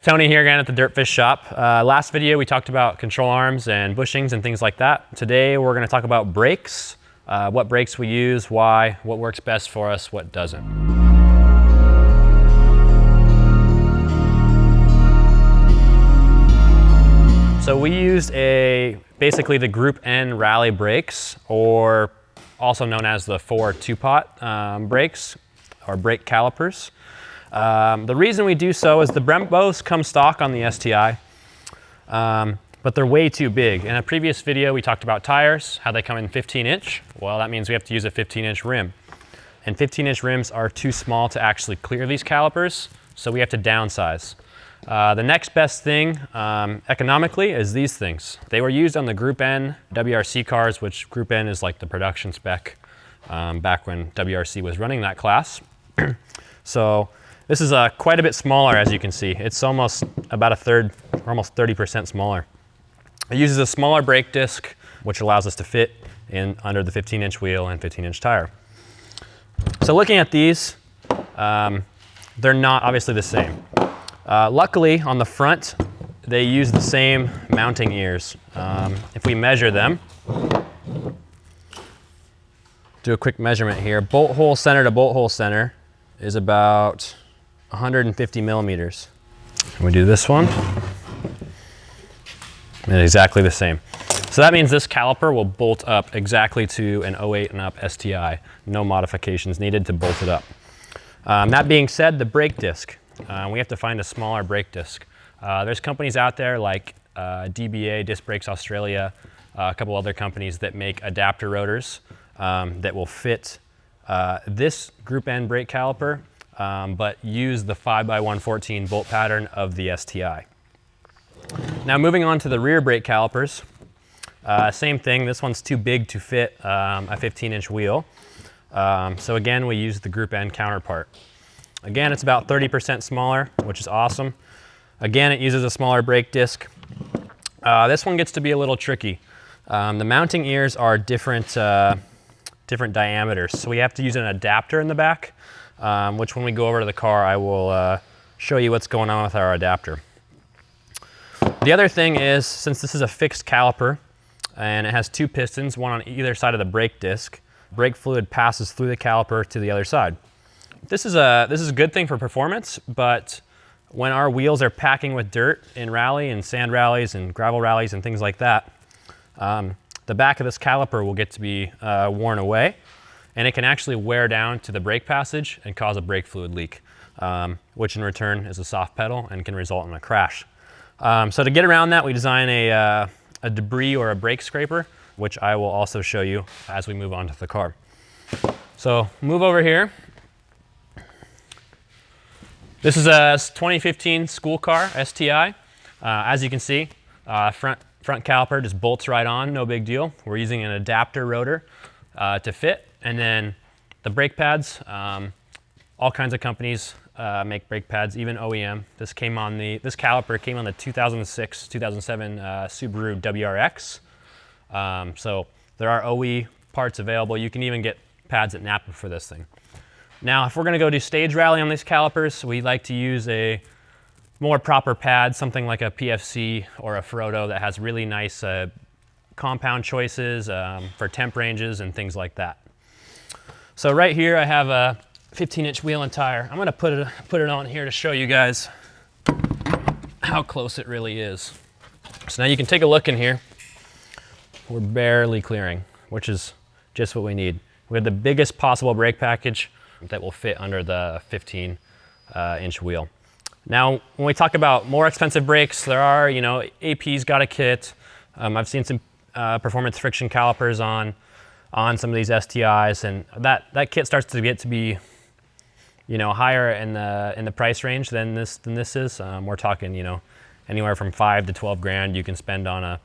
Tony here again at the DirtFish shop. Last video we talked about control arms and bushings and things like that. Today we're going to talk about brakes, what brakes we use, why, what works best for us, what doesn't. So we used basically the Group N rally brakes, or also known as the 4 two-pot brakes or brake calipers. The reason we do so is the Brembos come stock on the STI, but they're way too big. In a previous video, we talked about tires, how they come in 15-inch. Well, that means we have to use a 15-inch rim. And 15-inch rims are too small to actually clear these calipers, so we have to downsize. The next best thing economically is these things. They were used on the Group N WRC cars, which Group N is like the production spec back when WRC was running that class. So this is quite a bit smaller, as you can see. It's almost about a third, or almost 30% smaller. It uses a smaller brake disc, which allows us to fit in under the 15-inch wheel and 15-inch tire. So looking at these, they're not obviously the same. Luckily, on the front, they use the same mounting ears. If we measure them, do a quick measurement here. Bolt hole center to bolt hole center is about 150 millimeters. And we do this one, and exactly the same. So that means this caliper will bolt up exactly to an 08 and up STI. No modifications needed to bolt it up. That being said, the brake disc. We have to find a smaller brake disc. There's companies out there like DBA, Disc Brakes Australia, a couple other companies that make adapter rotors that will fit this Group N brake caliper, but use the 5x114 bolt pattern of the STI. Now moving on to the rear brake calipers, same thing. This one's too big to fit a 15-inch wheel. So again, we use the Group N counterpart. Again, it's about 30% smaller, which is awesome. Again, it uses a smaller brake disc. This one gets to be a little tricky. The mounting ears are different diameters, so we have to use an adapter in the back, which when we go over to the car, I will show you what's going on with our adapter. The other thing is, since this is a fixed caliper and it has two pistons, one on either side of the brake disc, brake fluid passes through the caliper to the other side. This is a good thing for performance, but when our wheels are packing with dirt in rally and sand rallies and gravel rallies and things like that, the back of this caliper will get to be worn away, and it can actually wear down to the brake passage and cause a brake fluid leak, which in return is a soft pedal and can result in a crash. So to get around that, we design a debris or a brake scraper, which I will also show you as we move on to the car. So move over here. This is a 2015 school car, STI. As you can see, front caliper just bolts right on, no big deal. We're using an adapter rotor to fit. And then the brake pads, all kinds of companies make brake pads, even OEM. This caliper came on the 2006, 2007 Subaru WRX. So there are OE parts available. You can even get pads at Napa for this thing. Now, if we're gonna go do stage rally on these calipers, we like to use a more proper pad, something like a PFC or a Frodo that has really nice compound choices for temp ranges and things like that. So right here, I have a 15-inch wheel and tire. I'm gonna put it on here to show you guys how close it really is. So now you can take a look in here. We're barely clearing, which is just what we need. We have the biggest possible brake package that will fit under the 15-inch wheel. Now, when we talk about more expensive brakes, there are, AP's got a kit. I've seen some performance friction calipers on some of these STIs, and that kit starts to get to be, higher in the price range than this is. We're talking, anywhere from 5 to 12 grand you can spend on a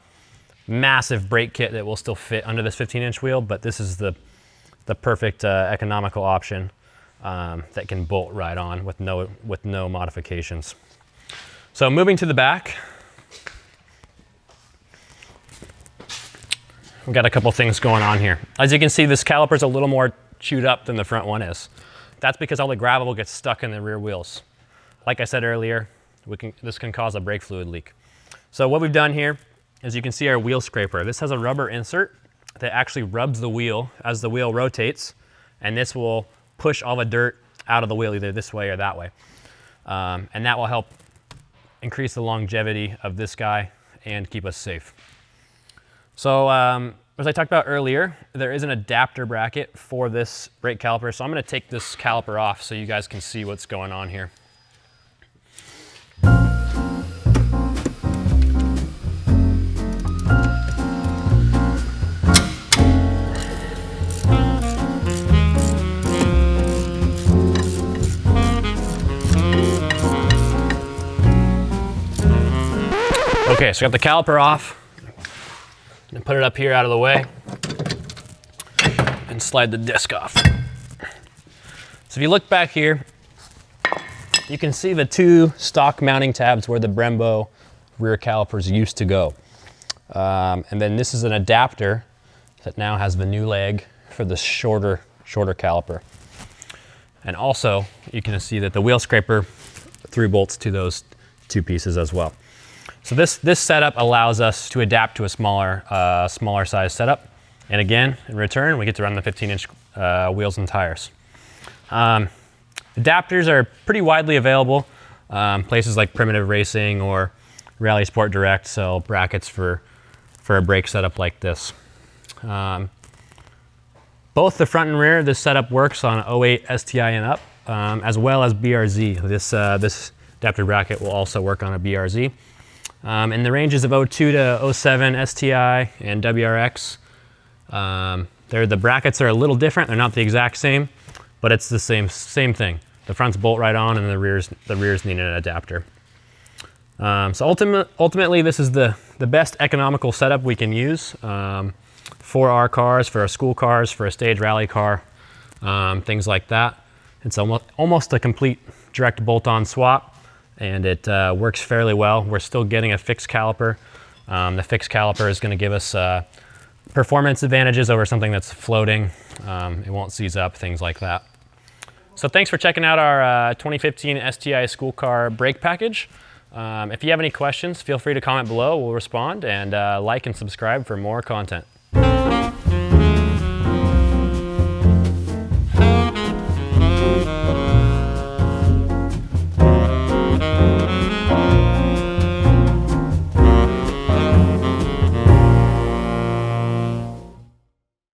massive brake kit that will still fit under this 15-inch wheel, but this is the perfect economical option that can bolt right on with no modifications. So moving to the back, we've got a couple things going on here. As you can see, this caliper is a little more chewed up than the front one is. That's because all the gravel gets stuck in the rear wheels. Like I said earlier, this can cause a brake fluid leak. So what we've done here is you can see our wheel scraper. This has a rubber insert that actually rubs the wheel as the wheel rotates, and this will push all the dirt out of the wheel either this way or that way. And that will help increase the longevity of this guy and keep us safe. So as I talked about earlier, there is an adapter bracket for this brake caliper. So I'm going to take this caliper off so you guys can see what's going on here. Okay, so I got the caliper off. And put it up here out of the way and slide the disc off. So if you look back here, you can see the two stock mounting tabs where the Brembo rear calipers used to go. And then this is an adapter that now has the new leg for the shorter caliper. And also you can see that the wheel scraper through bolts to those two pieces as well. So this setup allows us to adapt to a smaller size setup. And again, in return, we get to run the 15-inch wheels and tires. Adapters are pretty widely available. Places like Primitive Racing or Rally Sport Direct sell brackets for a brake setup like this. Both the front and rear, this setup works on 08 STI and up, as well as BRZ. This adapter bracket will also work on a BRZ. In the ranges of 02 to 07 STI and WRX, the brackets are a little different. They're not the exact same, but it's the same thing. The front's bolt right on, and the rears need an adapter. So ultimately, this is the best economical setup we can use for our cars, for our school cars, for a stage rally car, things like that. It's almost a complete direct bolt-on swap. And it works fairly well. We're still getting a fixed caliper. The fixed caliper is going to give us performance advantages over something that's floating. It won't seize up, things like that. So thanks for checking out our 2015 STI school car brake package. If you have any questions, feel free to comment below. We'll respond, and like and subscribe for more content.